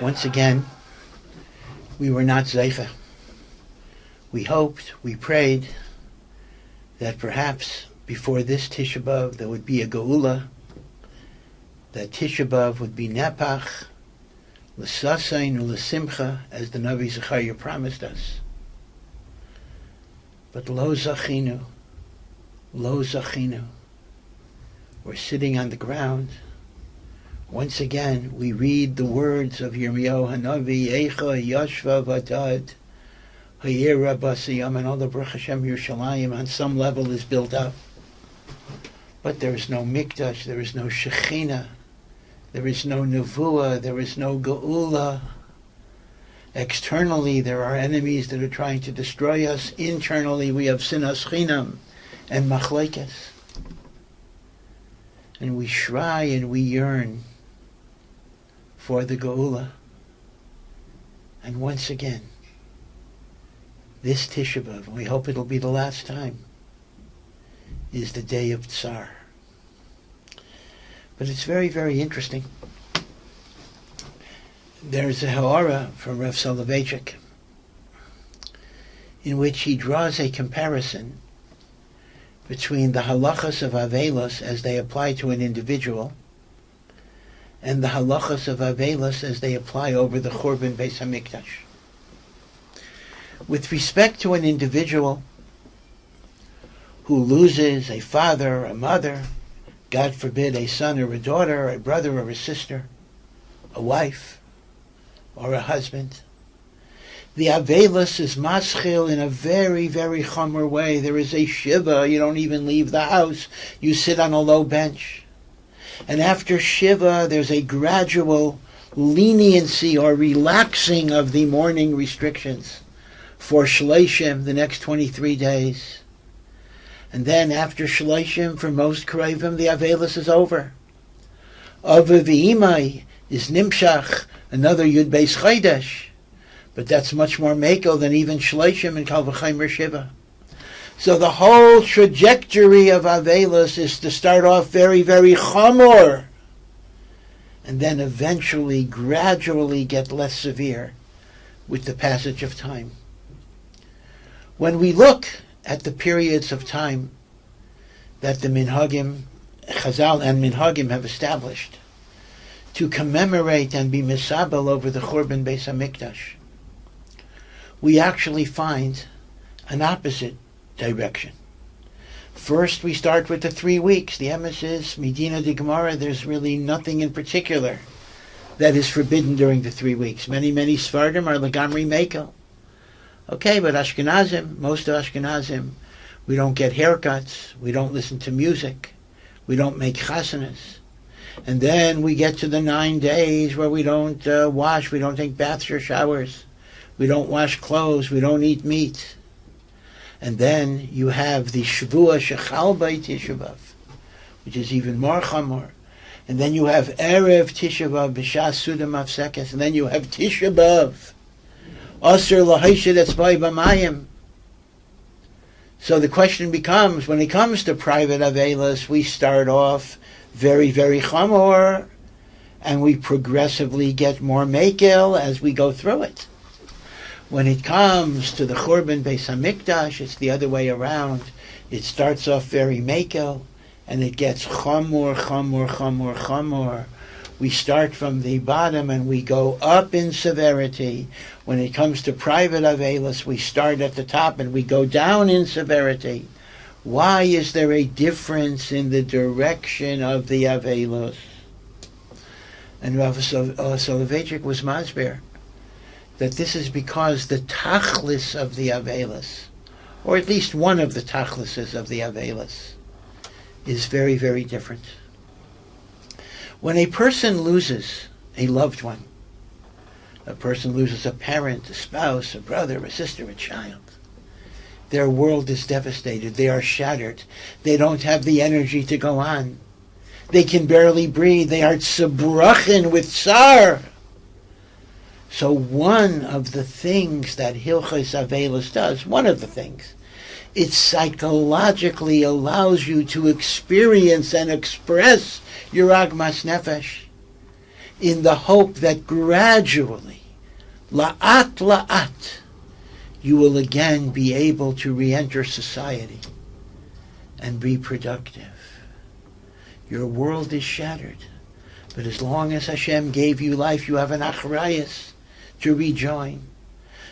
Once again, we were not zeicha. We hoped, we prayed that perhaps before this Tisha B'Av there would be a geula, that Tisha B'Av would be nepach, l'sasayin u'l'simcha, as the Navi Zechariah promised us. But lo zachinu, lo zachinu. We're sitting on the ground. Once again, we read the words of Yirmiyahu Hanavi, Eicha Yashva Vadad, Hayira Basiyam, and all the Baruch Hashem Yerushalayim on some level is built up. But there is no mikdash, there is no shechina, there is no nevuah, there is no geula. Externally, there are enemies that are trying to destroy us. Internally, we have sinas chinam and machlekes. And we shry and we yearn for the geula. And once again, this Tisha B'Av, and we hope it'll be the last time, is the day of Tsar. But it's very, very interesting. There's a ha'ara from Rav Solovyeychik in which he draws a comparison between the halachas of avelos as they apply to an individual and the halachas of avelos as they apply over the Churban Beis HaMikdash. With respect to an individual who loses a father, a mother, God forbid a son or a daughter, a brother or a sister, a wife or a husband, the Avelos is maschil in a very, very chomer way. There is a shiva. You don't even leave the house. You sit on a low bench. And after shiva, there's a gradual leniency or relaxing of the mourning restrictions for shleishim, the next 23 days. And then after shleishim, for most kareivim, the Avelos is over. Ava v'imai is nimshach, another Yud Beis Chodesh. But that's much more mekel than even shleishim and kal v'chaimer shiva. So the whole trajectory of Avelos is to start off very, very chamor, and then eventually, gradually get less severe with the passage of time. When we look at the periods of time that the minhagim, Chazal and minhagim have established to commemorate and be misabel over the Churban Beis HaMikdash, we actually find an opposite direction. First, we start with the 3 weeks. The emes is, Medina de Gemara, there's really nothing in particular that is forbidden during the 3 weeks. Many, many Sfardim are legamri mekel. Okay, but Ashkenazim, most of Ashkenazim, we don't get haircuts, we don't listen to music, we don't make chasanas. And then we get to the 9 days where we don't wash, we don't take baths or showers. We don't wash clothes. We don't eat meat. And then you have the Shavua Shechal B'Ei Tisha B'Av, which is even more chamor. And then you have Erev Tisha B'Av B'Shas Suda Mafsekes. And then you have Tisha B'Av Aser L'Haishet Etzbai B'Mayim. So the question becomes, when it comes to private Avelos, we start off very, very chamor, and we progressively get more mekel as we go through it. When it comes to the Churban Beis HaMikdash, it's the other way around. It starts off very mekel, and it gets chamor, chamor, chamor, chamor. We start from the bottom and we go up in severity. When it comes to private Avelos, we start at the top and we go down in severity. Why is there a difference in the direction of the Avelos? And Rav Solovyeychik was masber that this is because the tachlis of the Avelos, or at least one of the tachlises of the Avelos, is very, very different. When a person loses a loved one, a person loses a parent, a spouse, a brother, a sister, a child, their world is devastated. They are shattered. They don't have the energy to go on. They can barely breathe. They are tzebrachen with tsar. So one of the things that Hilchos Avelos does, one of the things, it psychologically allows you to experience and express your agmas nefesh. in the hope that gradually, la'at la'at, you will again be able to re-enter society and be productive. Your world is shattered, but as long as Hashem gave you life, you have an achrayus to rejoin.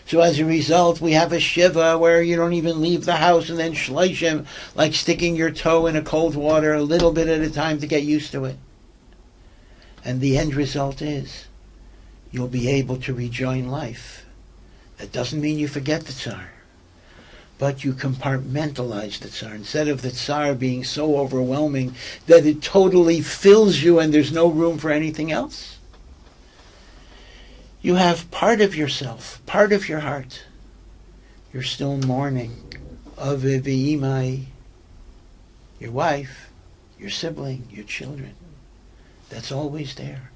So as a result, we have a shiva where you don't even leave the house, and then shleishim, like sticking your toe in a cold water a little bit at a time to get used to it. And the end result is you'll be able to rejoin life. That doesn't mean you forget the tsar, but you compartmentalize the tsar. Instead of the tsar being so overwhelming that it totally fills you and there's no room for anything else, you have part of yourself, part of your heart. You're still mourning of V'imai, your wife, your sibling, your children. That's always there.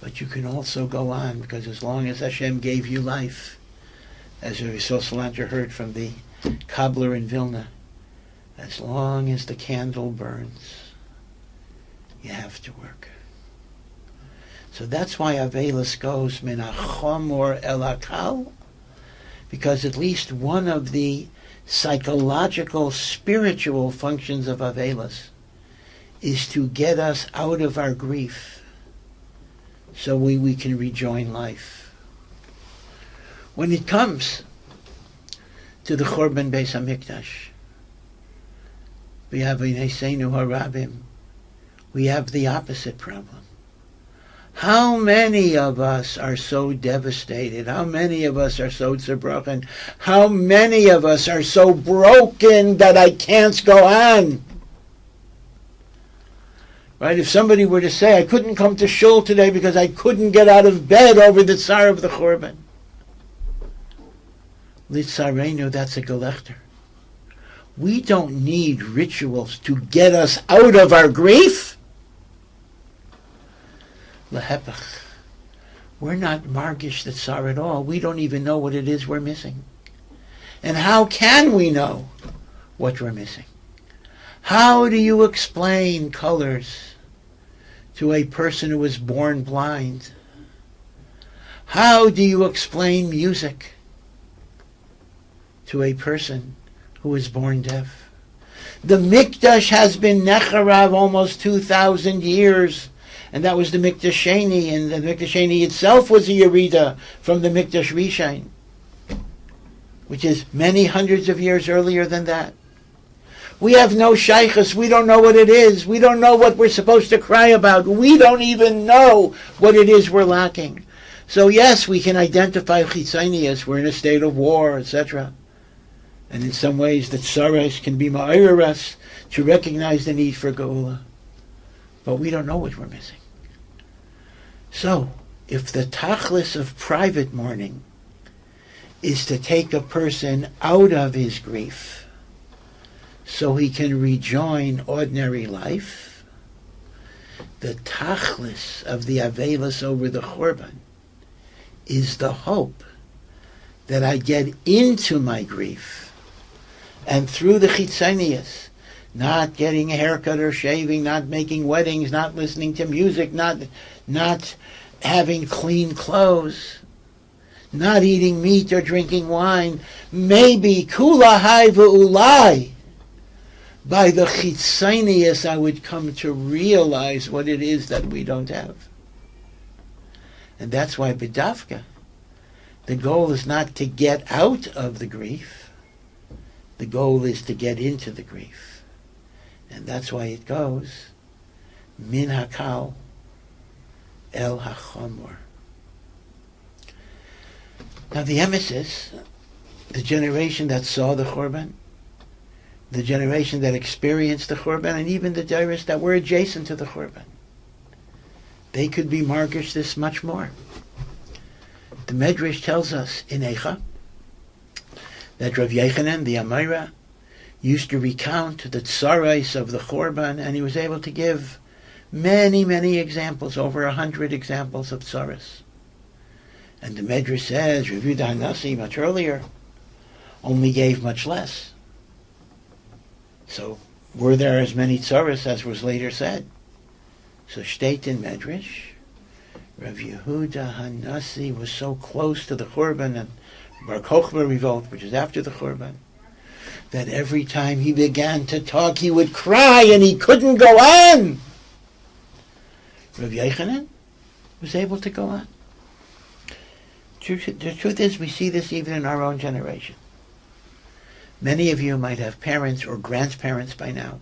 But you can also go on, because as long as Hashem gave you life, as Rabbi Sosalanter heard from the cobbler in Vilna, as long as the candle burns, you have to work. So that's why Avelis goes min hachomor el hakal, because at least one of the psychological, spiritual functions of Avelis is to get us out of our grief so we can rejoin life. When it comes to the Chorban Beis HaMikdash, we have in Eseinu Harabim, we have the opposite problem. How many of us are so devastated? How many of us are so zerbrochen? How many of us are so broken that I can't go on? Right? If somebody were to say, I couldn't come to shul today because I couldn't get out of bed over the tsar of the Chorban. Litzarenu, that's a gelächter. We don't need rituals to get us out of our grief. Lehepech. We're not margish the tsar at all. We don't even know what it is we're missing. And how can we know what we're missing? How do you explain colors to a person who was born blind? How do you explain music to a person who was born deaf? The Mikdash has been necharav almost 2,000 years. And that was the Mikdash Sheni, and the Mikdash Sheni itself was a Yerida from the Mikdash Rishon, which is many hundreds of years earlier than that. We have no shaykhus. We don't know what it is. We don't know what we're supposed to cry about. We don't even know what it is we're lacking. So yes, we can identify chitzonius. We're in a state of war, etc. And in some ways, the tsaras can be ma'ir us to recognize the need for geula. But we don't know what we're missing. So, if the tachlis of private mourning is to take a person out of his grief so he can rejoin ordinary life, the tachlis of the avelis over the Chorban is the hope that I get into my grief, and through the chitzonius, not getting a haircut or shaving, not making weddings, not listening to music, not having clean clothes, not eating meat or drinking wine, maybe kula hai v'ulai, by the chitzonius I would come to realize what it is that we don't have. And that's why b'dafka, the goal is not to get out of the grief, the goal is to get into the grief. And that's why it goes, min hakal el hachomor. Now the emesis, the generation that saw the Chorban, the generation that experienced the Chorban, and even the dairis that were adjacent to the Chorban, they could be margish this much more. The Medrash tells us in Eicha that Rav Yechanan, the Amayra, used to recount the tsarais of the Chorban, and he was able to give many, many examples, over 100 examples of tsaras. And the Medrash says, Rav Yehuda Hanasi, much earlier, only gave much less. So, were there as many tsaras as was later said? So, state in Medrash, Rav Yehuda Hanassi was so close to the Churban and Bar Kokhba revolt, which is after the Churban, that every time he began to talk, he would cry and he couldn't go on. Rav Yochanan was able to go on. The truth is, we see this even in our own generation. Many of you might have parents or grandparents by now,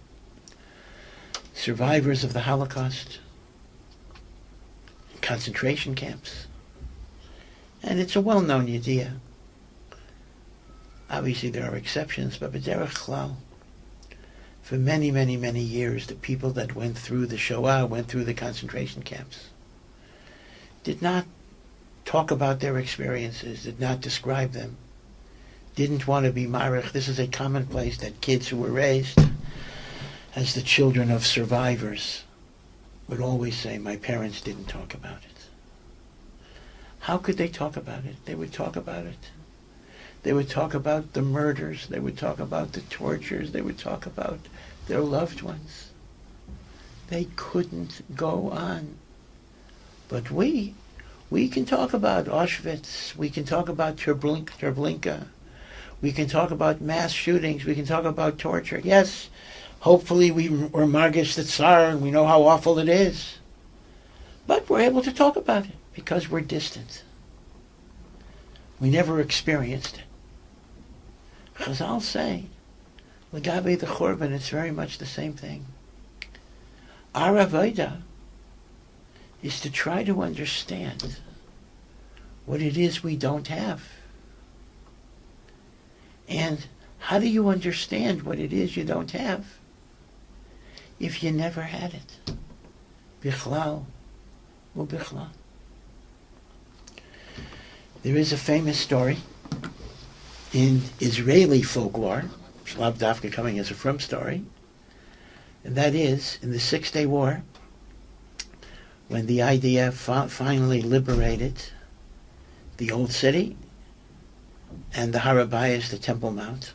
survivors of the Holocaust, concentration camps. And it's a well-known idea. Obviously there are exceptions, but b'derech klal, for many, many, many years, the people that went through the Shoah, went through the concentration camps, did not talk about their experiences, did not describe them, didn't want to be marich. This is a commonplace that kids who were raised as the children of survivors would always say, my parents didn't talk about it. How could they talk about it? They would talk about it. They would talk about the murders. They would talk about the tortures. They would talk about their loved ones. They couldn't go on. But we can talk about Auschwitz. We can talk about Treblinka. We can talk about mass shootings. We can talk about torture. Yes, hopefully we're Margish the Tsar and we know how awful it is. But we're able to talk about it because we're distant. We never experienced it. Chazal say, L'gabe the Churban, it's very much the same thing. Our avodah is to try to understand what it is we don't have. And how do you understand what it is you don't have if you never had it? Bichlal u'bichlal. There is a famous story in Israeli folklore, Shlav Dafka coming as a from story, and that is, in the Six-Day War, when the IDF finally liberated the Old City and the Har HaBayis, the Temple Mount,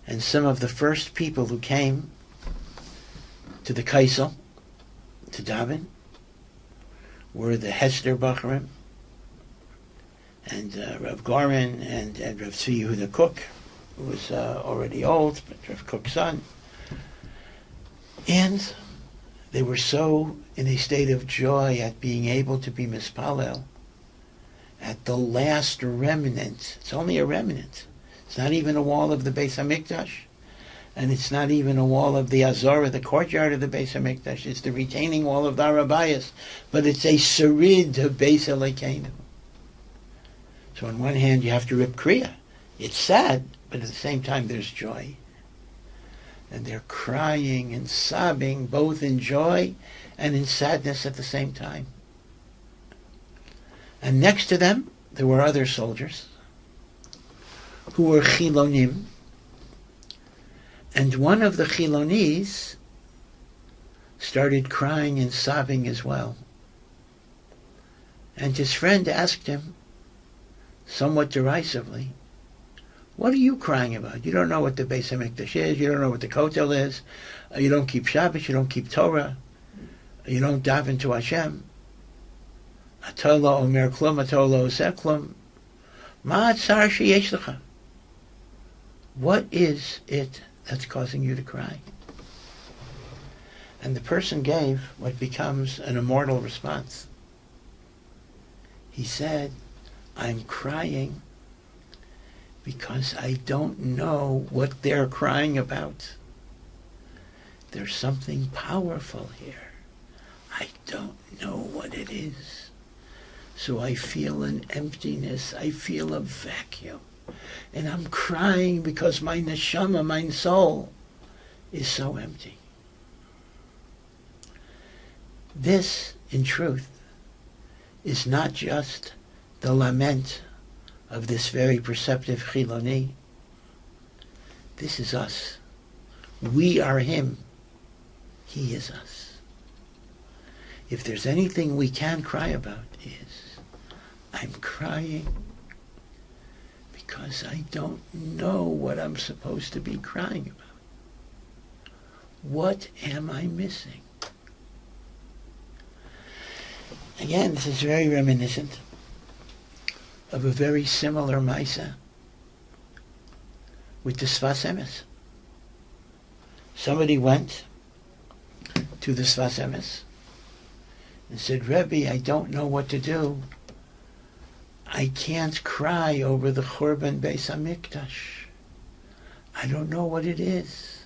and some of the first people who came to the Kaisel, to daven, were the Hester Bacharim, and Rav Gorin and Rav Tzvi Yehuda Cook, who was already old, but Rav Cook's son. And they were so in a state of joy at being able to be mispalel at the last remnant. It's only a remnant. It's not even a wall of the Beis HaMikdash, and it's not even a wall of the Azorah, the courtyard of the Beis HaMikdash. It's the retaining wall of the Har HaBayis, but it's a sarid of Beis Elokeinu. So on one hand, you have to rip kriya. It's sad, but at the same time, there's joy. And they're crying and sobbing, both in joy and in sadness at the same time. And next to them, there were other soldiers who were chilonim. And one of the chilonis started crying and sobbing as well. And his friend asked him, somewhat derisively, what are you crying about? You don't know what the Beis HaMikdash is. You don't know what the Kotel is. You don't keep Shabbos. You don't keep Torah. You don't daven to Hashem. Atolo omer klum, atolo oseh klum. Ma atzar sheyesh lecha. What is it that's causing you to cry? And the person gave what becomes an immortal response. He said, I'm crying because I don't know what they're crying about. There's something powerful here. I don't know what it is. So I feel an emptiness. I feel a vacuum. And I'm crying because my neshama, my soul, is so empty. This, in truth, is not just the lament of this very perceptive chiloni. This is us. We are him. He is us. If there's anything we can cry about is, I'm crying because I don't know what I'm supposed to be crying about. What am I missing? Again, this is very reminiscent of a very similar Maisa with the Sfas Emes. Somebody went to the Sfas Emes and said, Rebbe, I don't know what to do. I can't cry over the Churban Beis HaMikdash. I don't know what it is.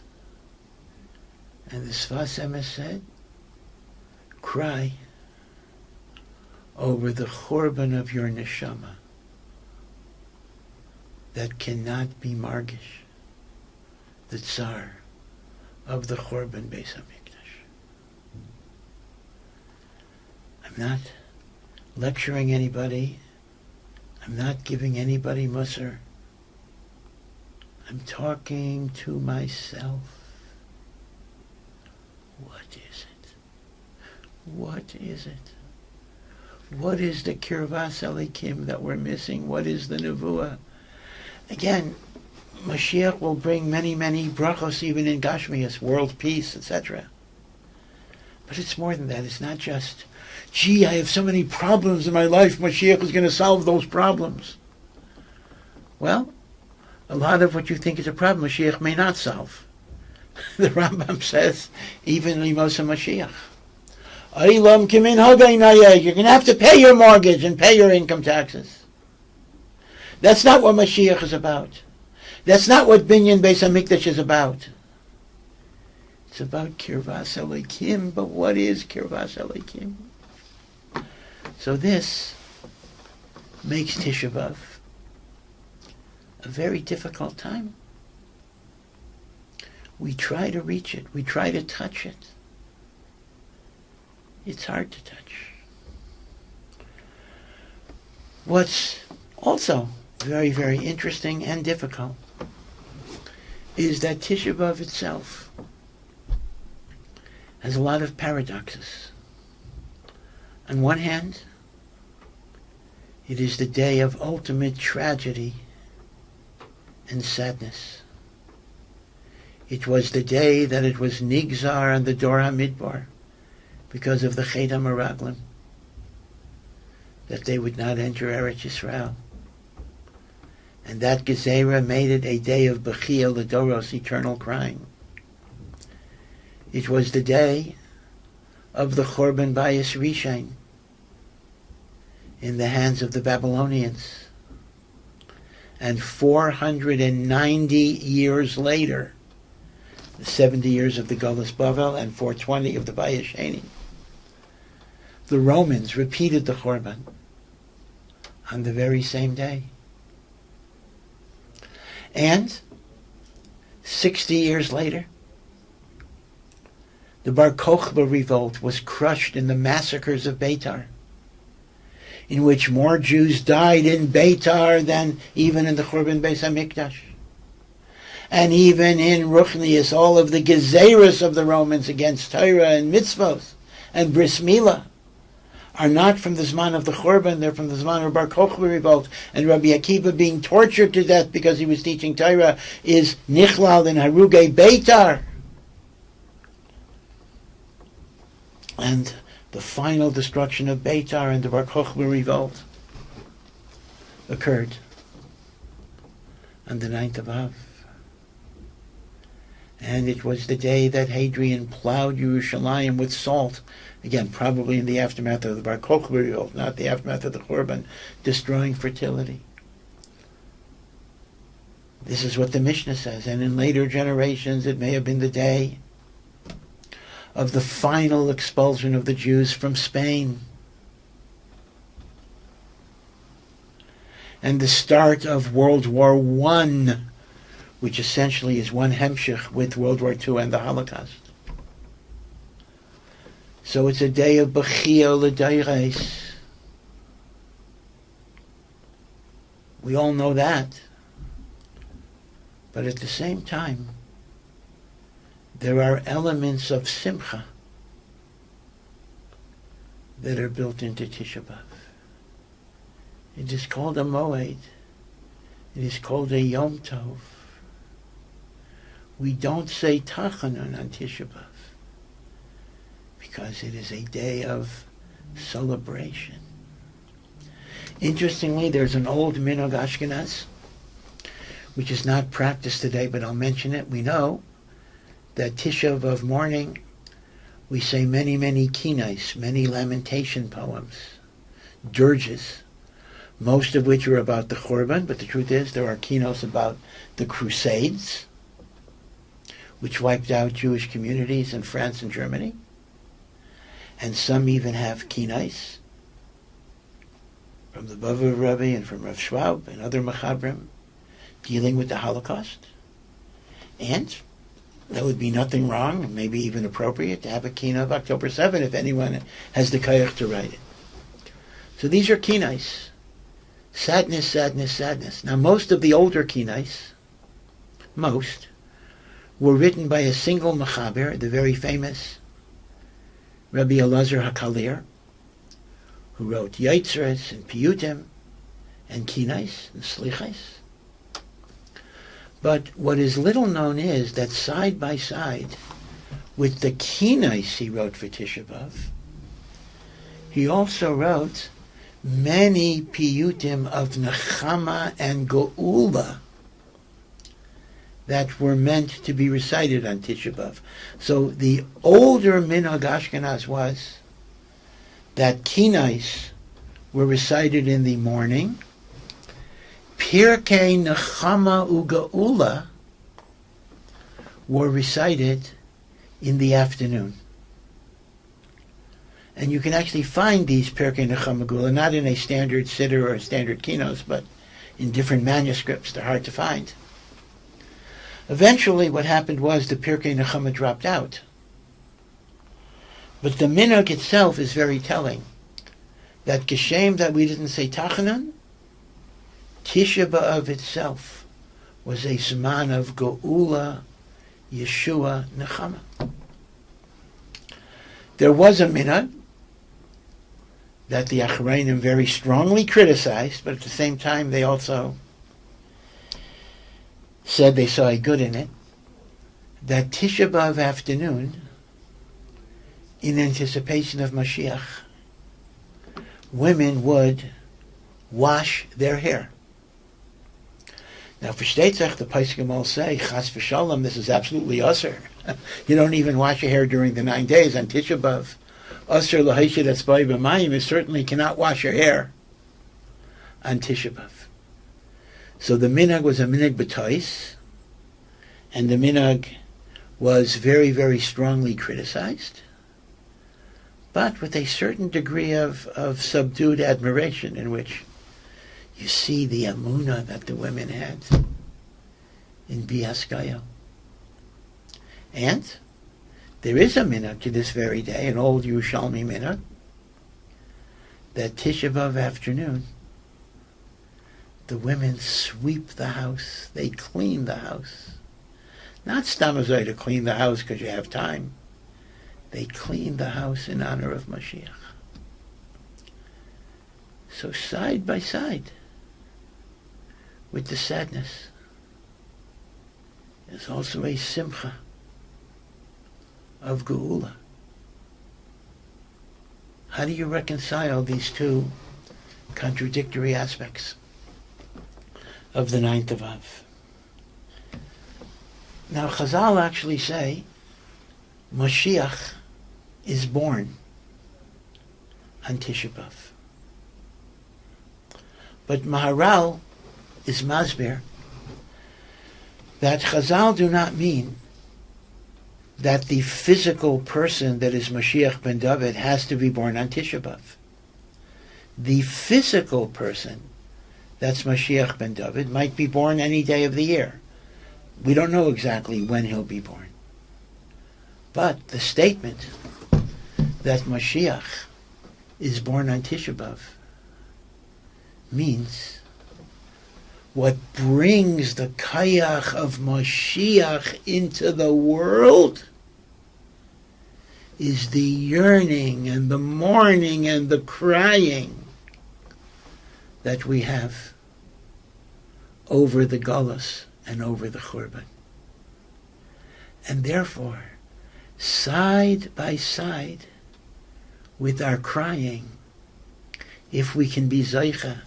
And the Sfas Emes said, cry over the Churban of your neshama that cannot be margish, the tsar of the Churban Beis HaMikdash. I'm not lecturing anybody. I'm not giving anybody musar. I'm talking to myself. What is it? What is it? What is the kirvas elikim that we're missing? What is the nevuah? Again, Mashiach will bring many, many brachos even in Gashmias, world peace, etc. But it's more than that. It's not just, gee, I have so many problems in my life, Mashiach is going to solve those problems. Well, a lot of what you think is a problem, Mashiach may not solve. The Rambam says, even Limosa Mashiach. You're going to have to pay your mortgage and pay your income taxes. That's not what Mashiach is about. That's not what Binyan Beis HaMikdash is about. It's about Kirvas Elikim, but what is Kirvas Elikim? So this makes Tisha B'Av a very difficult time. We try to reach it. We try to touch it. It's hard to touch. What's also very, very interesting and difficult is that Tisha B'Av itself has a lot of paradoxes. On one hand, it is the day of ultimate tragedy and sadness. It was the day that it was Nigzar on the Dor HaMidbar because of the Chet HaMeraglim, that they would not enter Eretz Yisrael. And that Gezerah made it a day of Bechia L'Doros, eternal crying. It was the day of the Chorban Bayis Rishain in the hands of the Babylonians. And 490 years later, the 70 years of the Golus Bavel and 420 of the Bayis Sheni, the Romans repeated the Chorban on the very same day. And 60 years later, the Bar Kokhba revolt was crushed in the massacres of Beitar, in which more Jews died in Beitar than even in the Churban Beis HaMikdash. And even in Ruchnius, all of the Gezeras of the Romans against Torah and Mitzvos and Bris Milah are not from the Zman of the Churban, they're from the Zman of Bar Kokhba revolt. And Rabbi Akiva being tortured to death because he was teaching Torah is Nichlal in Harugei Beitar. And the final destruction of Beitar and the Bar Kokhba revolt occurred on the 9th of Av. And it was the day that Hadrian plowed Yerushalayim with salt, again, probably in the aftermath of the Bar Kokhba revolt, not the aftermath of the Churban, destroying fertility. This is what the Mishnah says, and in later generations it may have been the day of the final expulsion of the Jews from Spain and the start of World War I, which essentially is one hemshich with World War II and the Holocaust. So it's a day of Bechia L'Dayres. We all know that. But at the same time, there are elements of Simcha that are built into Tisha B'Av. It is called a Moed. It is called a Yom Tov. We don't say Tachanun on Tisha B'Av because it is a day of celebration. Interestingly, there's an old minhag Ashkenaz, which is not practiced today, but I'll mention it. We know that Tisha B'Av morning, we say many, many kinais, many lamentation poems, dirges, most of which are about the Churban, but the truth is there are kinos about the Crusades, which wiped out Jewish communities in France and Germany, and some even have kinais from the Bava Rebbe and from Rav Schwab and other Machabrim dealing with the Holocaust. And there would be nothing wrong, maybe even appropriate, to have a kina of October 7 if anyone has the kayach to write it. So these are kinais. Sadness, sadness, sadness. Now most of the older kinais, most, were written by a single Mechaber, the very famous Rabbi Elazar HaKalir, who wrote Yitzres and Piyutim and Kinais and Slichais. But what is little known is that side by side with the Kinais he wrote for Tisha B'Av, he also wrote many Piyutim of Nechama and Geula that were meant to be recited on Tisha B'Av. So the older minhag Ashkenaz was that kinais were recited in the morning, Pirkei Nechama Ugeula were recited in the afternoon. And you can actually find these Pirkei Nechama Ugeula not in a standard siddur or a standard kinos, but in different manuscripts. They're hard to find. Eventually, what happened was the Pirkei Nechama dropped out. But the minhag itself is very telling. That geshem that we didn't say tachanan, Tisha B'Av itself was a zman of Geula, Yeshua, Nechama. There was a minhag that the Acharayim very strongly criticized, but at the same time they also said they saw a good in it, that Tisha B'Av afternoon, in anticipation of Mashiach, women would wash their hair. Now for Shteitzach, the Paiskim all say, Chas v'shalom, this is absolutely usher. You don't even wash your hair during the 9 days on Tisha B'Av. Usher l'haishid etzbai b'mayim, you certainly cannot wash your hair on Tisha B'Av. So the minhag was a minhag b'tois, and the minhag was very, very strongly criticized, but with a certain degree of subdued admiration in which you see the emunah that the women had in Biaskayo. And there is a minhag to this very day, an old Yerushalmi minhag, that Tisha B'Av afternoon, the women sweep the house, they clean the house. Not stamazai to clean the house because you have time. They clean the house in honor of Mashiach. So side by side with the sadness is also a simcha of Geula. How do you reconcile these two contradictory aspects of the 9th of Av? Now Chazal actually say Mashiach is born on Tisha B'Av. But Maharal is masbir that Chazal do not mean that the physical person that is Mashiach ben David has to be born on Tisha B'Av. The physical person that's Mashiach ben David might be born any day of the year. We don't know exactly when he'll be born. But the statement that Mashiach is born on Tisha B'Av means what brings the kayach of Mashiach into the world is the yearning and the mourning and the crying that we have over the galus and over the churban. And therefore, side by side with our crying if we can be zeicha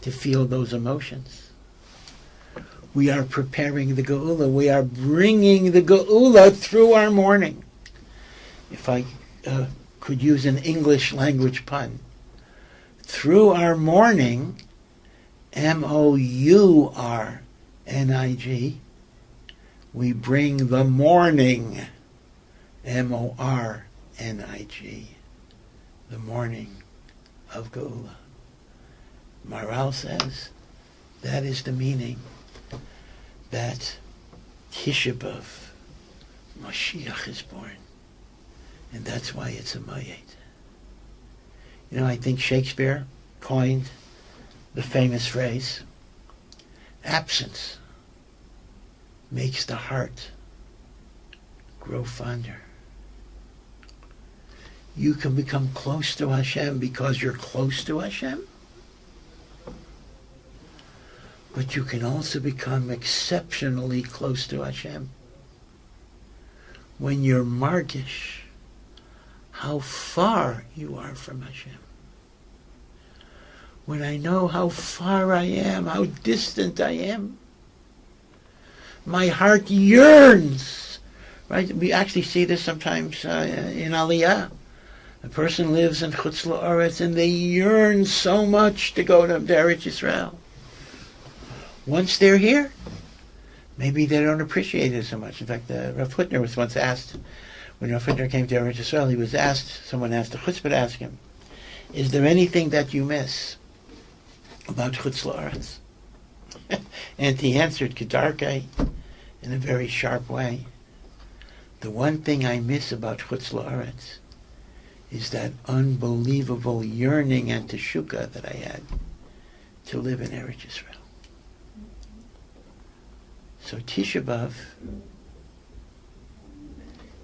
to feel those emotions. We are preparing the geula. We are bringing the geula through our mourning. If I could use an English language pun, through our mourning, M-O-U-R-N-I-G, we bring the morning, M-O-R-N-I-G, the morning of geula. Maral says that is the meaning that Tisha B'Av, Mashiach is born. And that's why it's a mayet. You know, I think Shakespeare coined the famous phrase, absence makes the heart grow fonder. You can become close to Hashem because you're close to Hashem, but you can also become exceptionally close to Hashem when you're margish how far you are from Hashem. When I know how far I am, how distant I am, my heart yearns. Right? We actually see this sometimes in Aliyah. A person lives in Chutz La'aretz and they yearn so much to go to Eretz Yisrael. Once they're here, maybe they don't appreciate it so much. In fact, Rav Hutner was once asked, when Rav Hutner came to Eretz Yisrael, he was asked, someone asked the chutzpah to ask him, is there anything that you miss about Chutz La'aretz? And he answered, Kedarkai, in a very sharp way, the one thing I miss about Chutz La'aretz is that unbelievable yearning and teshukah that I had to live in Eretz Yisrael. So Tisha B'Av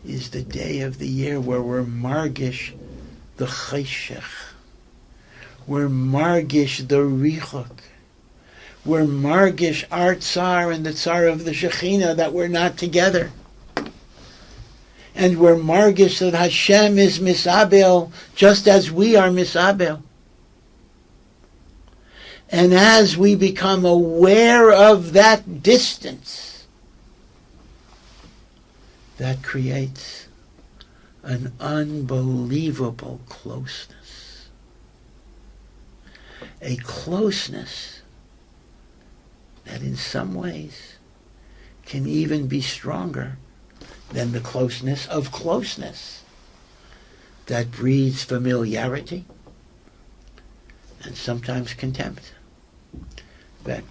is the day of the year where we're margish the cheshech, we're margish the richok, we're margish our tsar and the tsar of the Shekhinah that we're not together. And we're margish that Hashem is misabel just as we are misabel. And as we become aware of that distance, that creates an unbelievable closeness. A closeness that in some ways can even be stronger than the closeness of closeness that breeds familiarity and sometimes contempt. But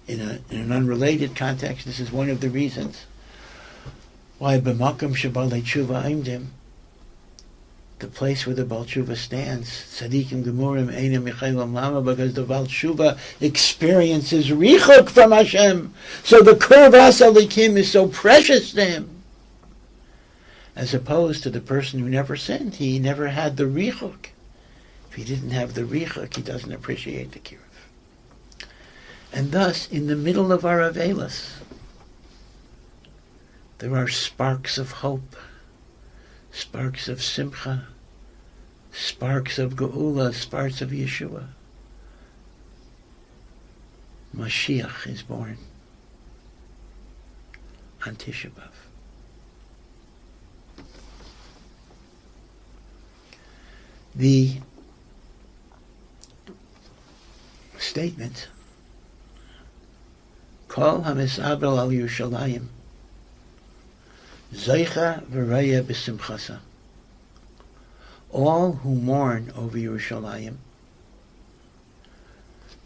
in an unrelated context, this is one of the reasons why b'makom shebalei tshuva aimdim, the place where the Baal Tshuva stands, tzadikim gemurim einem michaylam lama, because the Baal Tshuva experiences richuk from Hashem, so the kurvas alikim is so precious to him, as opposed to the person who never sinned. He never had the richuk. If he didn't have the richuk, he doesn't appreciate the kiruv. And thus, in the middle of our avelos, there are sparks of hope, sparks of simcha, sparks of geula, sparks of Yeshua. Mashiach is born on Tisha B'Av. The statement, Kol ha-misabel al Yerushalayim, Zeicha v'raya b'simchasa. All who mourn over Yerushalayim,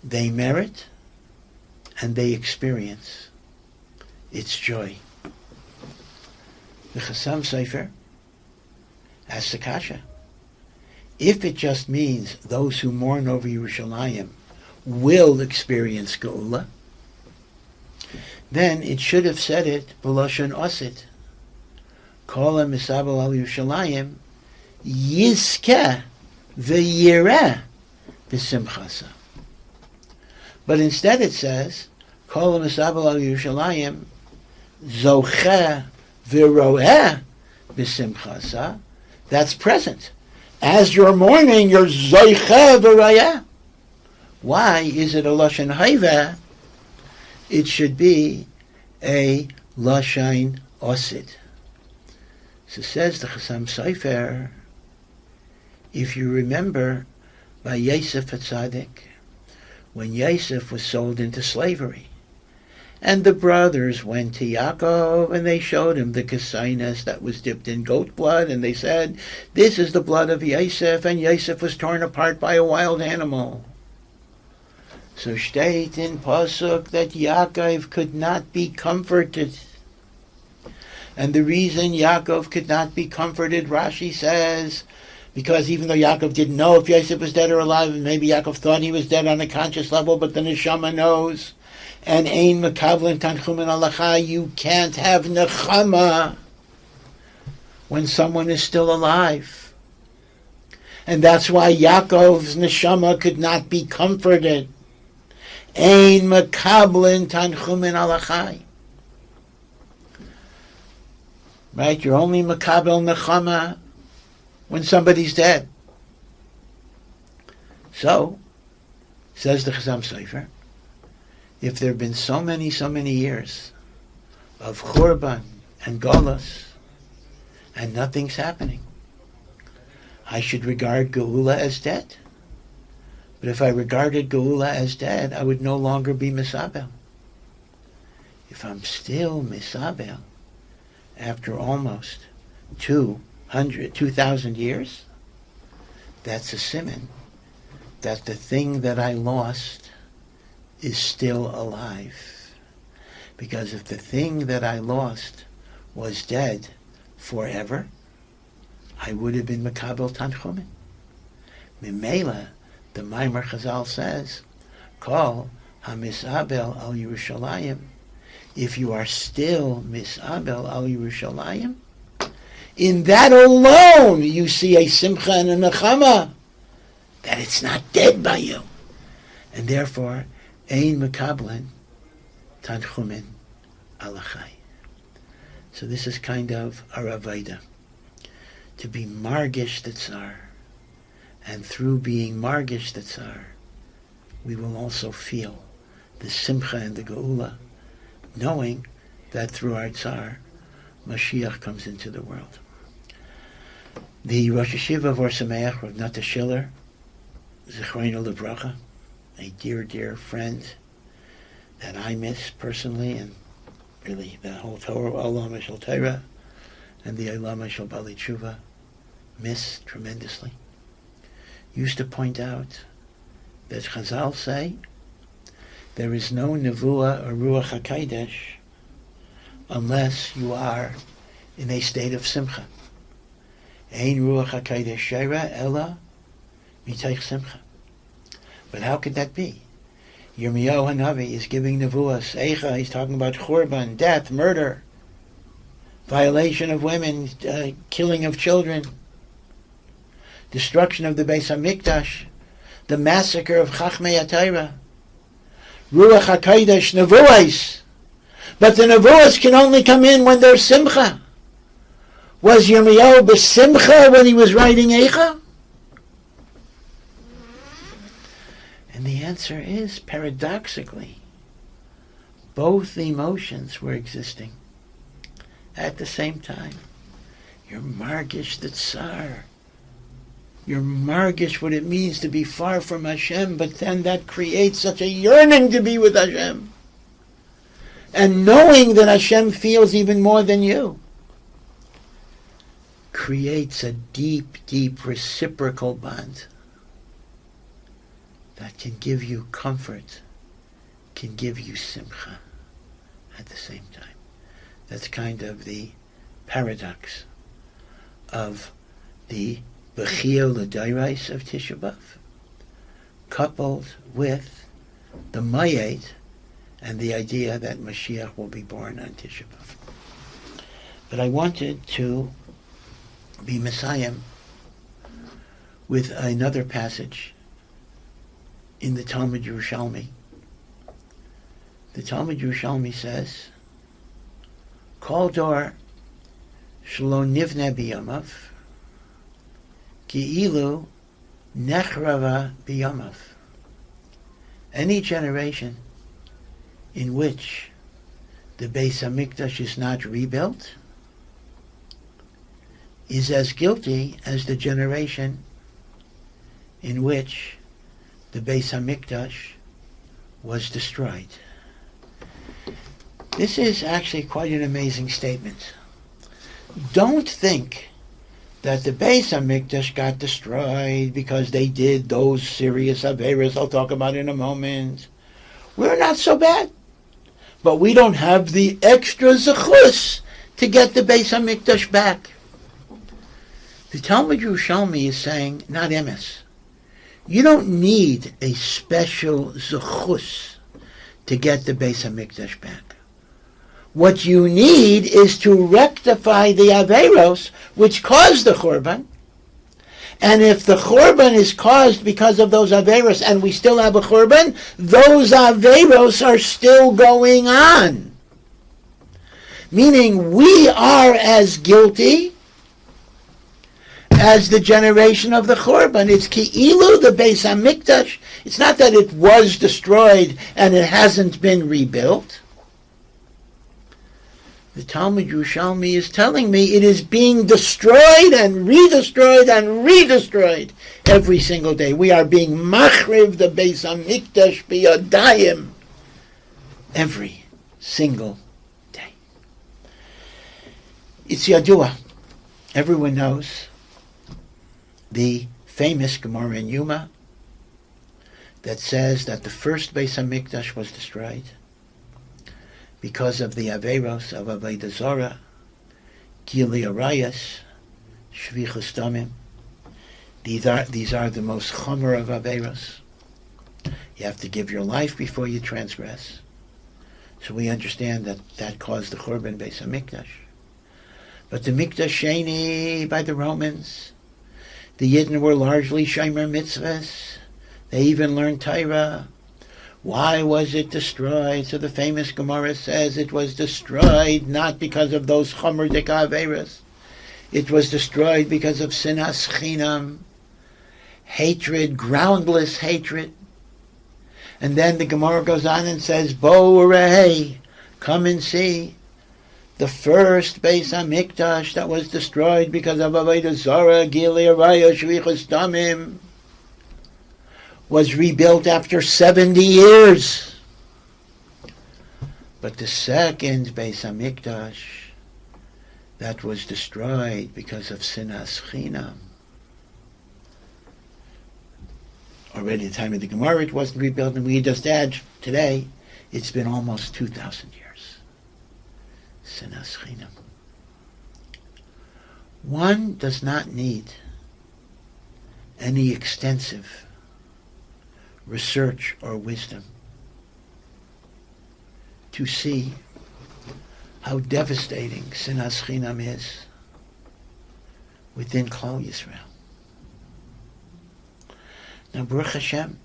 they merit and they experience its joy. The Chassam Sofer asks the kasha, if it just means those who mourn over Yerushalayim will experience geula, then it should have said it b'lashon osid. Kol ha-misabel al Yerushalayim yizkeh v'yireh b'simchasa. But instead it says, Kol ha-misabel al Yerushalayim zocheh v'roeh b'simchasa. That's present. as you're mourning, you're zoicha v'raya. Why is it a lashon haiva? It should be a lashon osid. So says the Chasam Sofer, if you remember by Yosef HaTzadik, when Yosef was sold into slavery, and the brothers went to Yaakov and they showed him the kasainas that was dipped in goat blood, and they said, this is the blood of Yosef, and Yosef was torn apart by a wild animal. So state in Pasuk that Yaakov could not be comforted. And the reason Yaakov could not be comforted, Rashi says, because even though Yaakov didn't know if Yosef was dead or alive, and maybe Yaakov thought he was dead on a conscious level, but the neshama knows, and ein makavlin tanchumin alacha, you can't have nechama when someone is still alive. And that's why Yaakov's neshama could not be comforted. Ein makavlin tanchumin alacha. Right? You're only makabel nechama when somebody's dead. So, says the Chasam Sofer, if there have been so many years of churban and golus, and nothing's happening, I should regard geula as dead. But if I regarded geula as dead, I would no longer be misabel. If I'm still misabel, after almost 2,000 years, that's a siman that the thing that I lost is still alive. Because if the thing that I lost was dead forever, I would have been makabel tanchumin. Mimela, the Maimer Chazal says, Kol hamisabel al Yerushalayim. If you are still misabel al Yerushalayim, in that alone you see a simcha and a nechama, that it's not dead by you. And therefore, ein mekablin tanchumin alachai. So this is kind of a avoda, to be margish tetzar. And through being margish tetzar, we will also feel the simcha and the geula, knowing that through our tzar, Mashiach comes into the world. The Rosh Hashiva of Or Sameach, Rav Nata Schiller, Zichrono Livracha, a dear friend that I miss personally, and really the whole Torah, Olam Shel Torah, and the Olam Shel Bali Tshuva, miss tremendously, used to point out that Chazal say there is no nevuah or ruach hakodesh unless you are in a state of simcha. Ein ruach hakodesh sheira ella miteich simcha. But how could that be? Yirmiyahu Hanavi is giving nevuah, eicha, he's talking about churban, death, murder, violation of women, killing of children, destruction of the Beis HaMikdash, the massacre of Chachmei HaTorah, Ruach HaKodesh, Nevuos. But the Nevuos can only come in when there's Simcha. Was Yirmiyahu b'Simcha when he was writing Eicha? And the answer is, paradoxically, both emotions were existing at the same time. You're margish the tsar. You're margish what it means to be far from Hashem, but then that creates such a yearning to be with Hashem. And knowing that Hashem feels even more than you creates a deep reciprocal bond that can give you comfort, can give you simcha at the same time. That's kind of the paradox of the Bechia L'Dairais of Tisha B'Av, coupled with the Mayet and the idea that Mashiach will be born on Tisha B'Av. But I wanted to be Messiah with another passage in the Talmud Yerushalmi. The Talmud Yerushalmi says, Kol dor shelo nivne biyamav, Ki'ilu nechrava biyamav. Any generation in which the Beis HaMikdash is not rebuilt is as guilty as the generation in which the Beis HaMikdash was destroyed. This is actually quite an amazing statement. Don't think that the Beis HaMikdash got destroyed because they did those serious averos I'll talk about in a moment. We're not so bad. But we don't have the extra zechus to get the Beis HaMikdash back. The Talmud Yerushalmi is saying, not emes. You don't need a special zechus to get the Beis HaMikdash back. What you need is to rectify the averos which caused the Churban. And if the Churban is caused because of those averos and we still have a Churban, those averos are still going on. Meaning we are as guilty as the generation of the Churban. It's Ki'ilu, the Beis HaMikdash. It's not that it was destroyed and it hasn't been rebuilt. The Talmud Yerushalmi is telling me it is being destroyed and redestroyed and redestroyed every single day. We are being machriv the Beis HaMikdash biyadayim every single day. It's Yadua. Everyone knows the famous Gemara in Yuma that says that the first Beis HaMikdash was destroyed because of the averos of Avodah Zarah, Gili Arayas, Shvichus Damim. These are the most chomer of averos. You have to give your life before you transgress. So we understand that caused the Churban Beis HaMikdash. But the Mikdash Sheni by the Romans, the Yidden were largely Shomer Mitzvahs. They even learned Torah. Why was it destroyed? So the famous Gemara says it was destroyed not because of those chomer dika averos. It was destroyed because of sinas chinam, hatred, groundless hatred. And then the Gemara goes on and says, Bo urei, come and see. The first Beis HaMikdash that was destroyed because of Avodah Zarah, Gili Araya, Shvichus Damim, was rebuilt after 70 years. But the second Beis HaMikdash that was destroyed because of sinas chinam, already at the time of the Gemara it wasn't rebuilt, and we just add today, it's been almost 2,000 years. Sinas chinam. One does not need any extensive research or wisdom to see how devastating sinas chinam is within Klal Yisrael. Now, Baruch Hashem,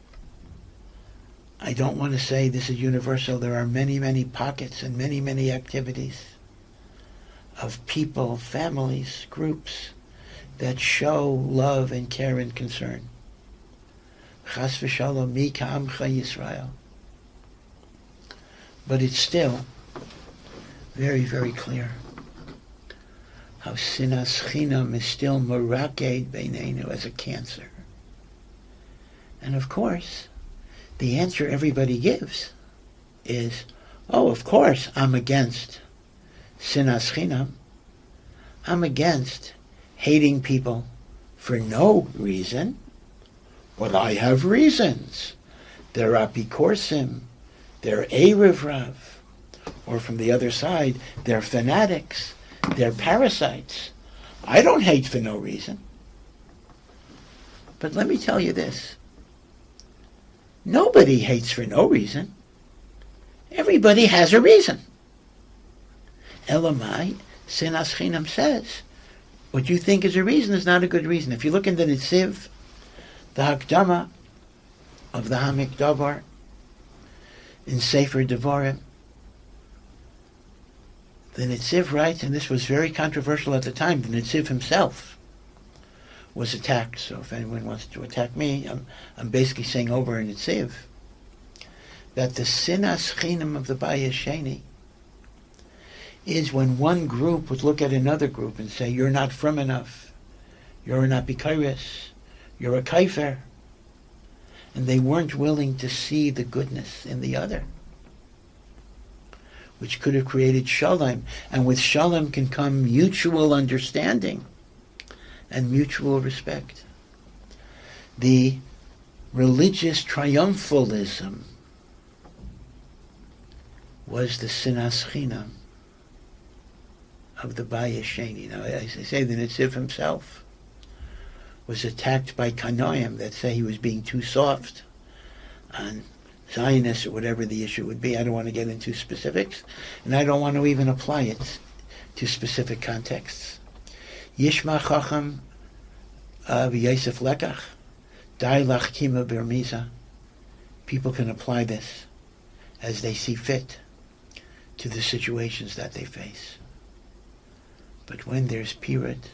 I don't want to say this is universal. There are many, many pockets and many, many activities of people, families, groups that show love and care and concern. Chas v'shalom mi ka'amcha Yisrael. But it's still very, very clear how sinas chinam is still meraked beinenu as a cancer. And of course, the answer everybody gives is, oh, of course, I'm against sinas chinam. I'm against hating people for no reason. Well, I have reasons. They're apikorsim, they're erev rav, or from the other side, they're fanatics, they're parasites. I don't hate for no reason. But let me tell you this. Nobody hates for no reason. Everybody has a reason. Elamai, sinas chinam says, what you think is a reason is not a good reason. If you look in the Nitziv, the Hakdama of the Hamikdavar in Sefer Devarim, the Nitziv writes, and this was very controversial at the time, the Nitziv himself was attacked. So if anyone wants to attack me, I'm basically saying over in Netziv that the sinas chinam of the Bayis Sheni is when one group would look at another group and say, you're not from enough, you're an apikairis, you're a kaifer, and they weren't willing to see the goodness in the other, which could have created shalom, and with shalom can come mutual understanding and mutual respect. The religious triumphalism was the sinas chinam of the Bayis Sheni. Now, as I say, the Netziv himself was attacked by Kanoim that say he was being too soft on Zionists or whatever the issue would be. I don't want to get into specifics, and I don't want to even apply it to specific contexts. Yishma Chacham v'Yosef Lekach, Dai Lach Kima Bermiza. People can apply this as they see fit to the situations that they face. But when there's pirut,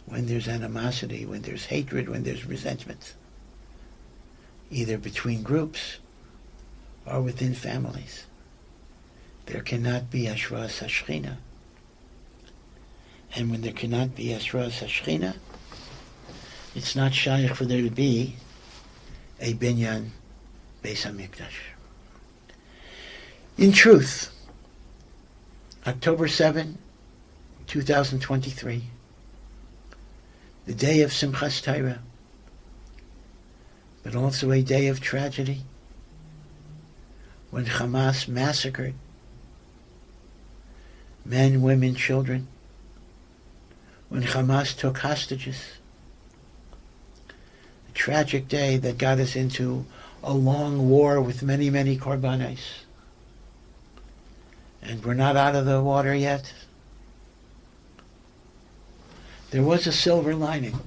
when there's animosity, when there's hatred, when there's resentment, either between groups or within families, there cannot be Ashras HaShechina. And when there cannot be Ashras HaShechina, it's not shaykh for there to be a binyan Beis HaMikdash. In truth, October 7, 2023, the day of Simchas Torah, but also a day of tragedy, when Hamas massacred men, women, children, when Hamas took hostages. A tragic day that got us into a long war with many, many korbanos. And we're not out of the water yet. There was a silver lining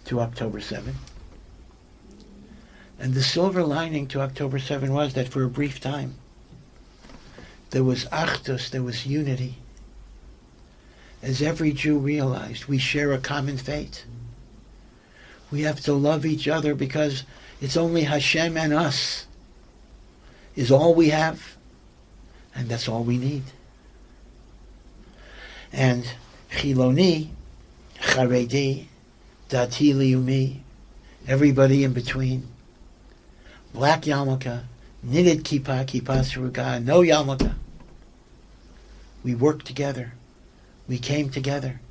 to October 7. And the silver lining to October 7 was that for a brief time, there was achdus, there was unity. As every Jew realized, we share a common fate. We have to love each other because it's only Hashem and us is all we have, and that's all we need. And Chiloni, Charedi, Dati Liumi, everybody in between, black yarmulke, knitted kippah, kippah saruga, no yarmulke. We worked together. We came together.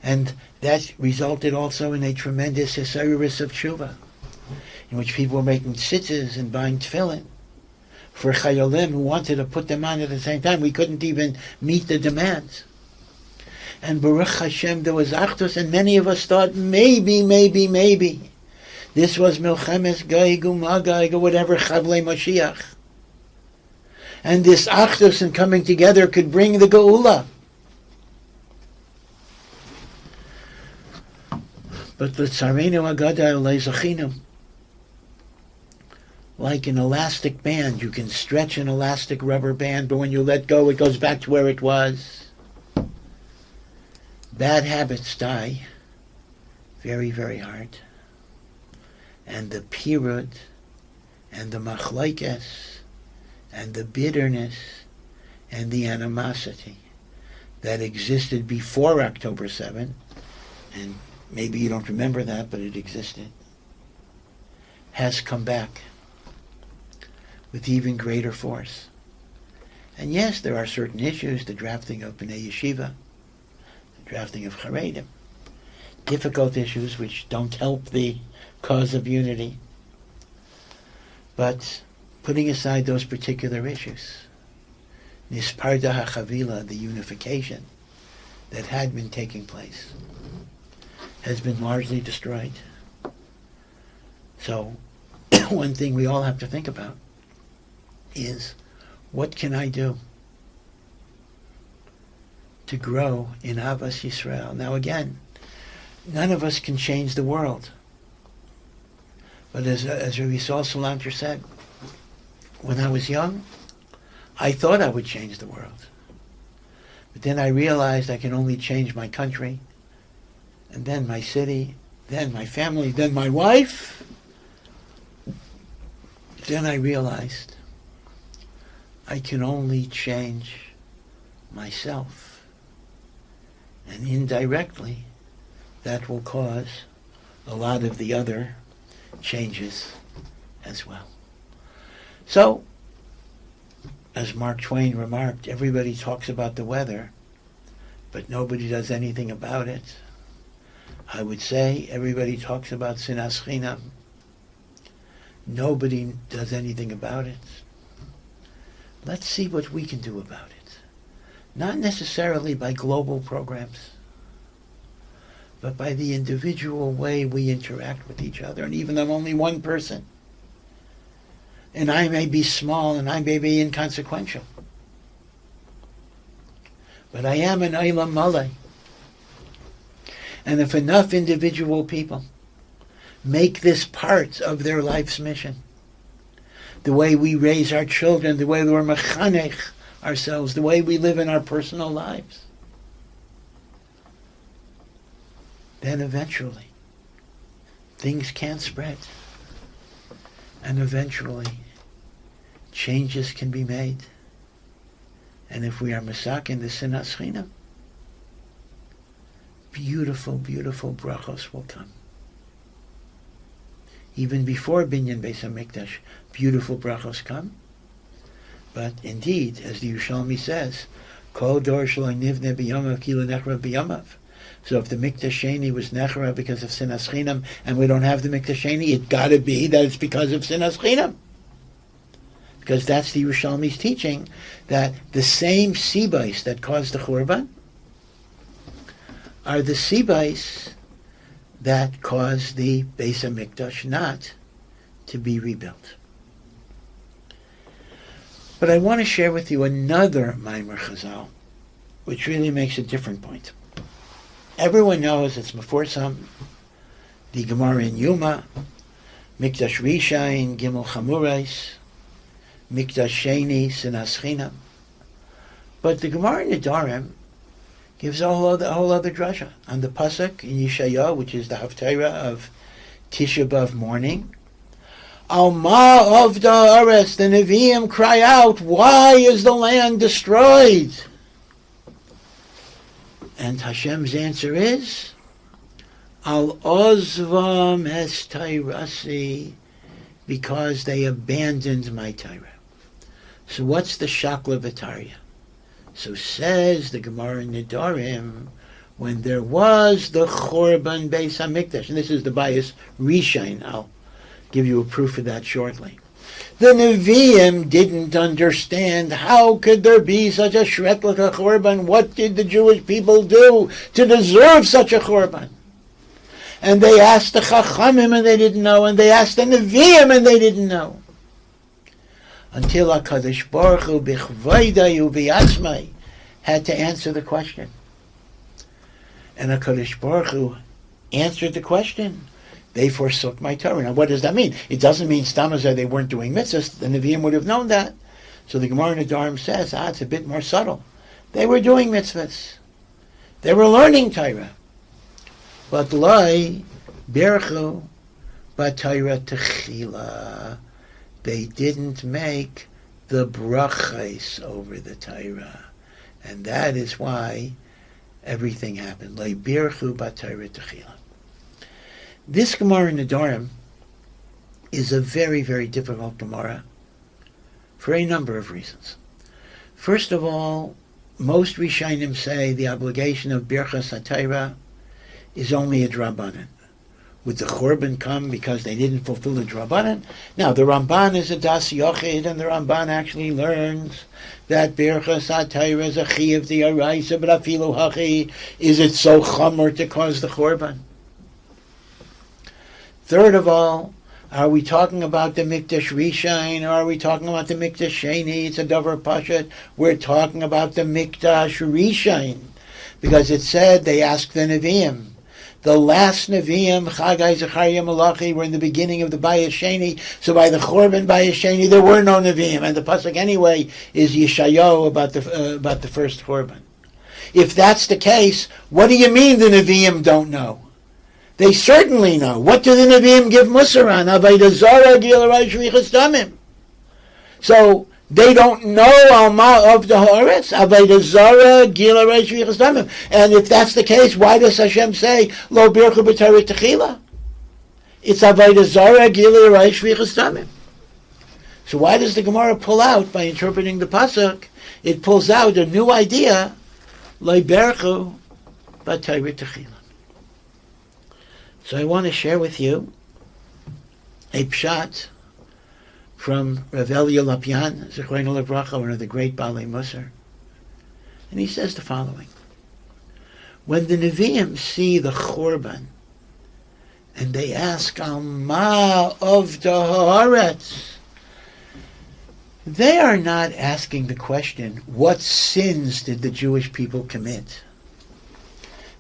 And that resulted also in a tremendous hisayrus of tshuva, in which people were making tzitzis and buying tefillin for chayolim who wanted to put them on at the same time. We couldn't even meet the demands. And Baruch Hashem, there was achdus, and many of us thought, maybe, this was Milchemes Gaig u'Magaig or whatever, Chavlei Mashiach. And this achdus and coming together could bring the Geula. But the Tzarenu Agadai Lezachinam, like an elastic band, you can stretch an elastic rubber band, but when you let go, it goes back to where it was. Bad habits die very, very hard. And the pirut, and the machlokes, and the bitterness, and the animosity that existed before October 7, and maybe you don't remember that, but it existed, has come back with even greater force. And yes, there are certain issues, the drafting of Bnei Yeshiva, the drafting of Haredim, difficult issues which don't help the cause of unity. But putting aside those particular issues, Nisparda HaChavila, the unification that had been taking place, has been largely destroyed. So, one thing we all have to think about is, what can I do to grow in Avas Yisrael? Now again, none of us can change the world. But as Rabbi Yisrael Salanter said, when I was young, I thought I would change the world. But then I realized I can only change my country and then my city, then my family, then my wife. Then I realized I can only change myself. And indirectly, that will cause a lot of the other changes as well. So, as Mark Twain remarked, everybody talks about the weather, but nobody does anything about it. I would say everybody talks about sinas chinam. Nobody does anything about it. Let's see what we can do about it. Not necessarily by global programs, but by the individual way we interact with each other. And even I'm only one person, and I may be small and I may be inconsequential, but I am an Olam Maleh. And if enough individual people make this part of their life's mission, the way we raise our children, the way we're mechanech ourselves, the way we live in our personal lives, then eventually things can spread. And eventually changes can be made. And if we are masakin the sinas chinam, beautiful, beautiful brachos will come. Even before binyan beis hamikdash, beautiful brachos come. But indeed, as the Yerushalmi says, kol dor shelo nivne b'yamav ki lo nechrav b'yamav. So if the mikdash sheni was nechrav because of sinas chinam, and we don't have the mikdash sheni, it got to be that it's because of sinas chinam. Because that's the Yerushalmi's teaching, that the same sibais that caused the churban are the sibais that caused the Beis HaMikdash not to be rebuilt. But I want to share with you another Maimer Chazal, which really makes a different point. Everyone knows it's Meforsam, the Gemara in Yuma, Mikdash Rishain, Gimel Chamurais, Mikdash Sheni, Sinas Chinam. But the Gemara in Nedarim gives a whole other drasha on the pasuk in Yeshayahu, which is the haftarah of Tisha B'Av morning. Al ma avda aretz, the Nevi'im cry out, why is the land destroyed? And Hashem's answer is, Al ozvam es tayrasi, because they abandoned my Torah. So what's the shakla v'tarya? So says the Gemara in Nedarim, when there was the Chorban Beis HaMikdash, and this is the bias Rishain, I'll give you a proof of that shortly. The Nevi'im didn't understand, how could there be such a shret like a Chorban? What did the Jewish people do to deserve such a Chorban? And they asked the Chachamim and they didn't know, and they asked the Nevi'im and they didn't know. Until HaKadosh Baruch Hu b'chvaydayu v'yatzmai had to answer the question. And HaKadosh Baruch Hu answered the question. They forsook my Torah. Now what does that mean? It doesn't mean stamazah they weren't doing mitzvahs. The Nevi'im would have known that. So the Gemara in Nedarim says, it's a bit more subtle. They were doing mitzvahs. They were learning Torah. But lai berchu b'Torah techila. They didn't make the brachos over the Torah. And that is why everything happened. Lai berchu b'Torah techila. This Gemara in Nedarim is a very, very difficult Gemara for a number of reasons. First of all, most Rishonim say the obligation of Birchas HaTorah is only a drabanan. Would the Churban come because they didn't fulfill the drabanan? Now, the Ramban is a das yochid, and the Ramban actually learns that Birchas HaTorah is a chi of the araisa, but afilu hachi, is it so chamor to cause the Churban? Third of all, are we talking about the Mikdash Rishain, or are we talking about the Mikdash Sheni? It's a davar pashat. We're talking about the Mikdash Rishain, because it said they asked the Nevi'im. The last Nevi'im, Chagai, Zechariah, Malachi, were in the beginning of the Bayis Sheni. So by the Chorban Bayis Sheni, there were no Nevi'im, and the pasuk anyway is Yeshayahu about the first Chorban. If that's the case, what do you mean the Nevi'im don't know? They certainly know. What do the Nevi'im give Musar on? Avodah Zarah, Gil Arai Shvichas Damim. So they don't know Alma of the Haaretz. Avodah Zarah, Gil Arai Shvichas Damim. And if that's the case, why does Hashem say Lo Birchu B'Torah Techila? It's Avodah Zarah, Gil Arai Shvichas Damim. So why does the Gemara pull out, by interpreting the pasuk, it pulls out a new idea, Lo Birchu B'Torah Techila. So I want to share with you a pshat from Rav Elia Lopian, Zechreinu Levracha, one of the great Balei Musar. And he says the following. When the Nevi'im see the Churban, and they ask, Alma of the Haaretz, they are not asking the question, what sins did the Jewish people commit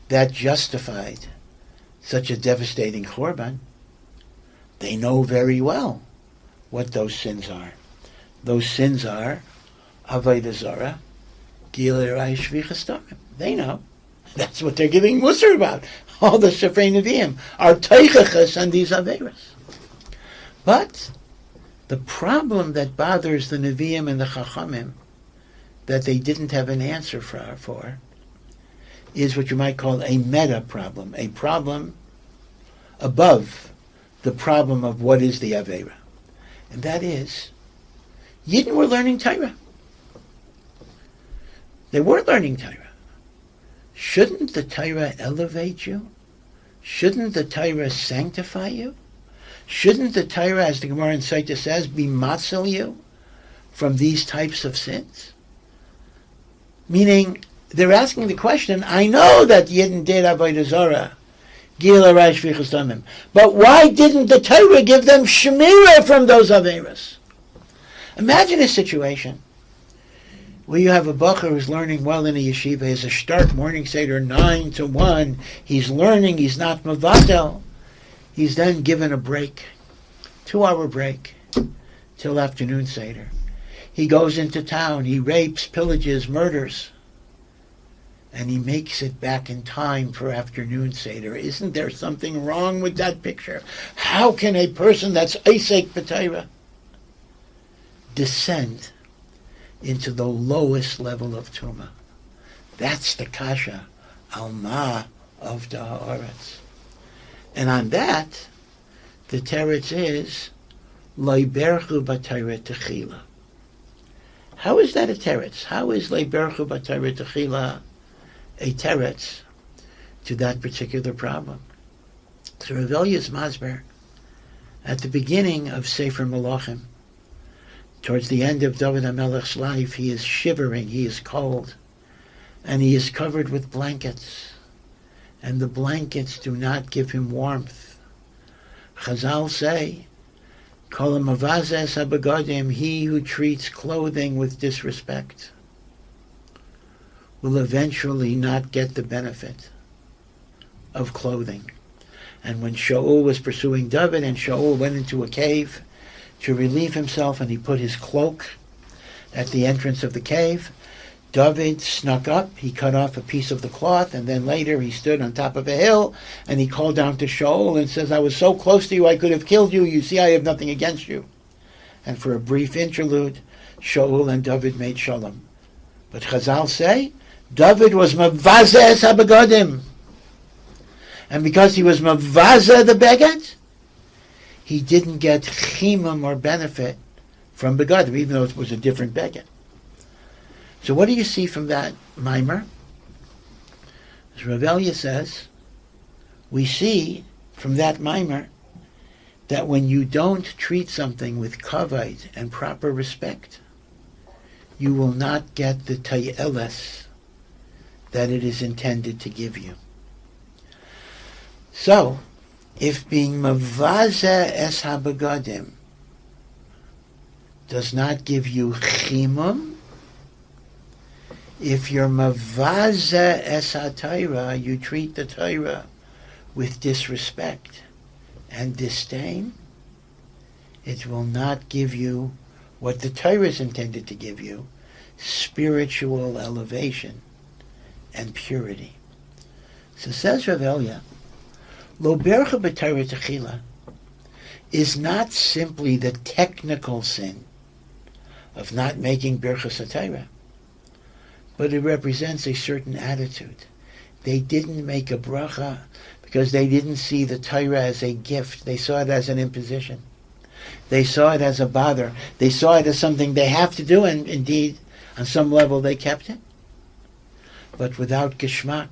that justified such a devastating Churban? They know very well what those sins are. Those sins are Avodah Zarah, Gil Arai Shvichas Damim. They know. That's what they're giving Musar about. All the Sefrei Nevi'im are teichachas on these Averas. But the problem that bothers the Nevi'im and the Chachamim, that they didn't have an answer for is what you might call a meta problem, a problem above the problem of what is the Avera. And that is, Yidden were learning Torah. They were learning Torah. Shouldn't the Torah elevate you? Shouldn't the Torah sanctify you? Shouldn't the Torah, as the Gemara in Saita says, be matzil you from these types of sins? Meaning, they're asking the question, I know that Yidden did Avodah Zarah, Gil Arai Shvichas Damim, but why didn't the Torah give them Shemirah from those Averas? Imagine a situation where you have a bacher who's learning well in a yeshiva, has a start morning seder 9 to 1, he's learning, he's not mavatel, he's then given a break, 2-hour break, till afternoon seder. He goes into town, he rapes, pillages, murders, and he makes it back in time for afternoon seder. Isn't there something wrong with that picture? How can a person that's Eisek B'Torah descend into the lowest level of Tumah? That's the kasha, Alma of the Haaretz. And on that, the teretz is, Lo Berchu B'Torah Techila. How is that a teretz? How is Lo Berchu B'Torah Techila a teretz to that particular problem? So Rav Elia's Masber, at the beginning of Sefer Malachim, towards the end of David HaMelech's life, he is shivering, he is cold, and he is covered with blankets, and the blankets do not give him warmth. Chazal say, Kol hamavazes habegadim, he who treats clothing with disrespect will eventually not get the benefit of clothing. And when Shaul was pursuing David, and Shaul went into a cave to relieve himself, and he put his cloak at the entrance of the cave, David snuck up, he cut off a piece of the cloth, and then later he stood on top of a hill, and he called down to Shaul and says, I was so close to you, I could have killed you. You see, I have nothing against you. And for a brief interlude, Shaul and David made shalom. But Chazal say, David was mavazeh habegadim. And because he was mavazeh the beged, he didn't get chimum or benefit from begadim, even though it was a different beged. So what do you see from that mimer? As Rav Elia says, we see from that mimer that when you don't treat something with kavod and proper respect, you will not get the tayeles that it is intended to give you. So, if being mavazeh es habegadim does not give you chimum, if you're mavazeh es ha-Torah, you treat the Torah with disrespect and disdain, it will not give you what the Torah is intended to give you, spiritual elevation and purity. So says Rav Elia, Lo bercha b'Torah techila is not simply the technical sin of not making berchas HaTorah, but it represents a certain attitude. They didn't make a bracha because they didn't see the Torah as a gift. They saw it as an imposition. They saw it as a bother. They saw it as something they have to do, and indeed, on some level, they kept it. But without geschmack,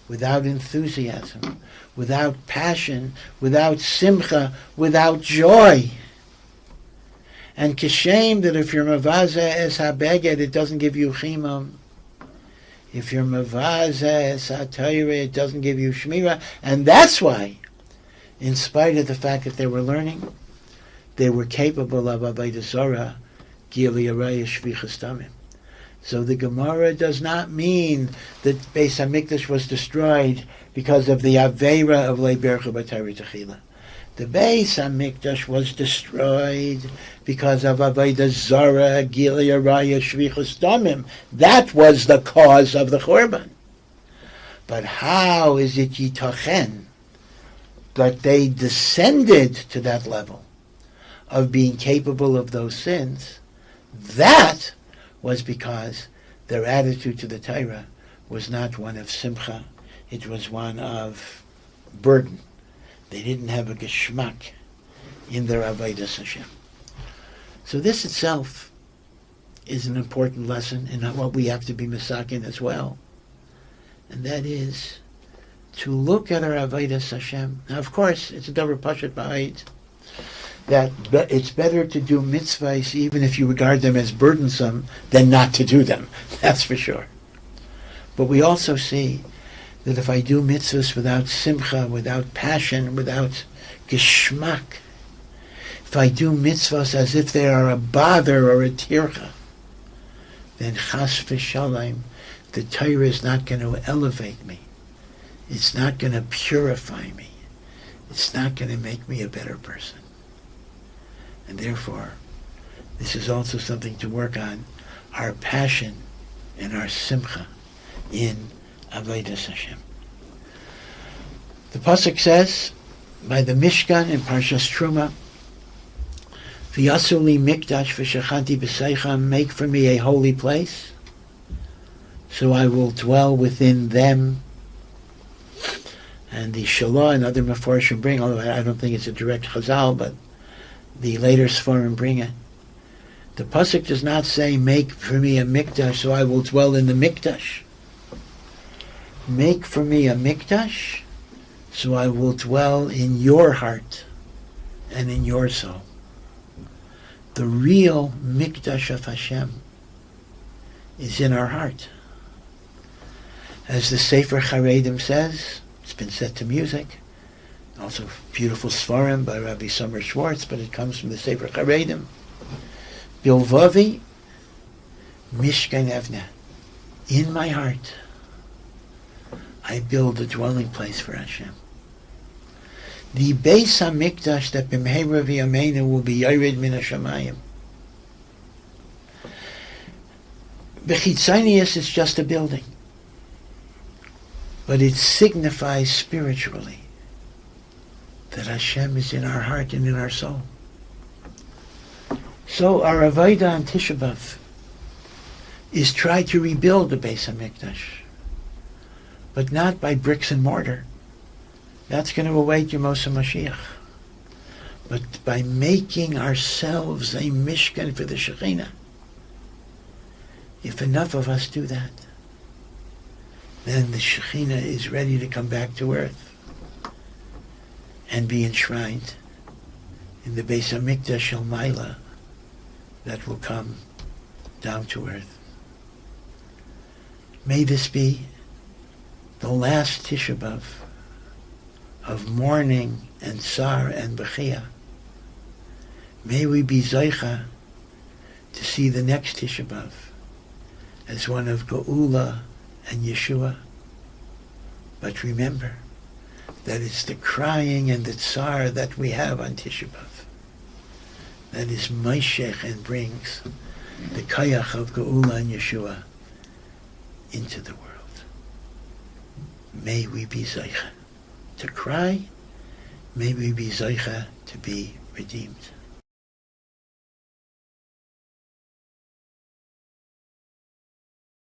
without enthusiasm, without passion, without simcha, without joy. And kishem that if you're mavaza es habeged, it doesn't give you chimam. If you're mavaza es haTorah, it doesn't give you shmira. And that's why, in spite of the fact that they were learning, they were capable of avodah zarah, gili araya shvichas damim. So the Gemara does not mean that Beis HaMikdash was destroyed because of the Aveira of Lo bercha b'Torah techila. The Beis HaMikdash was destroyed because of avodah zarah, gili araya shvichas damim. That was the cause of the Churban. But how is it yitachen that they descended to that level of being capable of those sins? That was because their attitude to the Torah was not one of simcha, it was one of burden. They didn't have a geschmack in their avodas Hashem. So this itself is an important lesson in what we have to be misakin as well. And that is to look at our avodas Hashem. Now, of course, it's a davar pashat b'ayit that it's better to do mitzvahs even if you regard them as burdensome than not to do them. That's for sure. But we also see that if I do mitzvahs without simcha, without passion, without geschmack, if I do mitzvahs as if they are a bother or a tircha, then chas v'shalom, the Torah is not going to elevate me. It's not going to purify me. It's not going to make me a better person. And therefore, this is also something to work on, our passion and our simcha in avodas Hashem. The pasuk says, by the Mishkan in Parshas Truma, V'yasu li mikdash v'shachanti b'seicham, make for me a holy place, so I will dwell within them. And the Shalah and other Mefarshim bring, although I don't think it's a direct Chazal, but the later Sfarim bring it. The pasuk does not say, make for me a mikdash, so I will dwell in the mikdash. Make for me a mikdash, so I will dwell in your heart and in your soul. The real mikdash of Hashem is in our heart. As the Sefer Charedim says, it's been set to music, also beautiful Sfarim by Rabbi Summer Schwartz, but it comes from the Sefer Charedim. Bilvavi Mishkan Evna. In my heart, I build a dwelling place for Hashem. The Beis HaMikdash that b'mheira v'yameinu will be Yored min hashamayim. B'chitzonius is just a building, but it signifies spiritually that Hashem is in our heart and in our soul. So our avodah on Tisha B'Av is try to rebuild the Beis HaMikdash, but not by bricks and mortar. That's going to await Yemos HaMashiach. But by making ourselves a Mishkan for the Shekhinah. If enough of us do that, then the Shekhinah is ready to come back to earth and be enshrined in the Beis HaMikdash Shel Maila that will come down to earth. May this be the last Tisha B'Av of mourning and tsar and bechia. May we be zeicha to see the next Tisha B'Av as one of Geula and Yeshua. But remember that it's the crying and the tsar that we have on Tisha B'Av that is Meshech and brings the kayach of Geula and Yeshua into the world. may we be zeicha to cry, may we be zeicha to be redeemed.